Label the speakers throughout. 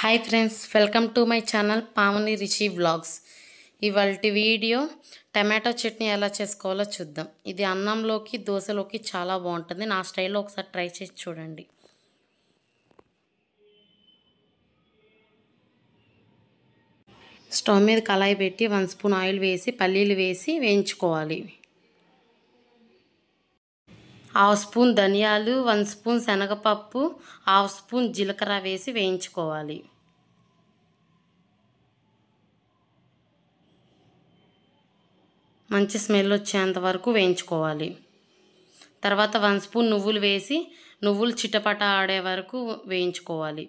Speaker 1: Hi friends, welcome to my channel Pavani Rishi vlogs. ఇవాల్టి video tomato chutney ఎలా చేసుకోవాలో చూద్దాం. ఇది అన్నంలోకి దోశలోకి చాలా బాగుంటుంది. నా స్టైల్లో ఒకసారి ట్రై చేసి చూడండి. స్టవ్ మీద కళాయి పెట్టి 1 స్పూన్ ఆయిల్ వేసి పల్లీలు వేసి వేయించుకోవాలి. 1/2 స్పూన్ ధనియాలు, 1 స్పూన్ శనగపప్పు, 1/2 స్పూన్ జీలకర్ర వేసి వేయించుకోవాలి. మంచి స్మెల్ వచ్చేంత వరకు వేయించుకోవాలి. తర్వాత 1 స్పూన్ నువ్వులు వేసి నువ్వులు చిటపట ఆడే వరకు వేయించుకోవాలి.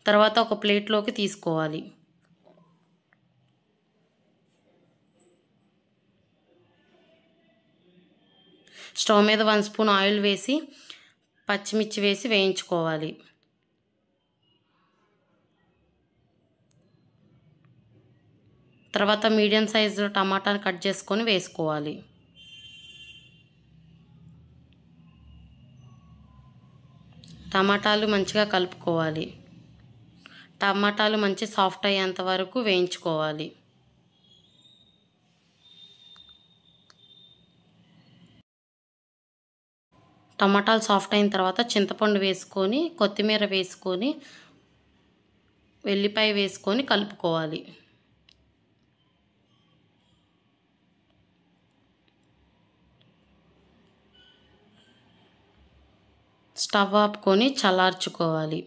Speaker 1: తర్వాత ఒక ప్లేట్లోకి తీసుకోవాలి. స్టవ్ మీద 1 స్పూన్ ఆయిల్ వేసి పచ్చిమిర్చి వేసి వేయించుకోవాలి. తర్వాత మీడియం సైజులో టమాటాని కట్ చేసుకొని వేసుకోవాలి. టమాటాలు మంచిగా కలుపుకోవాలి. టమాటాలు మంచి సాఫ్ట్ అయ్యేంత వరకు వేయించుకోవాలి. టమాటాలు సాఫ్ట్ అయిన తర్వాత చింతపండు వేసుకొని కొత్తిమీర వేసుకొని వెల్లిపాయ వేసుకొని కలుపుకోవాలి. స్టవ్ ఆపుకొని చల్లార్చుకోవాలి.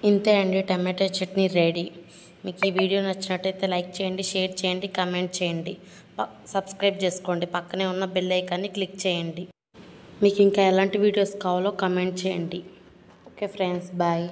Speaker 1: ఇంతే అండి, టమాటో చట్నీ రెడీ. మీకు ఈ వీడియో నచ్చినట్టయితే లైక్ చేయండి, షేర్ చేయండి, కామెంట్ చేయండి, సబ్స్క్రైబ్ చేసుకోండి. పక్కనే ఉన్న బెల్ ఐకాన్ని క్లిక్ చేయండి. మీకు ఇంకా ఎలాంటి వీడియోస్ కావాలో కామెంట్ చేయండి. Okay friends, bye.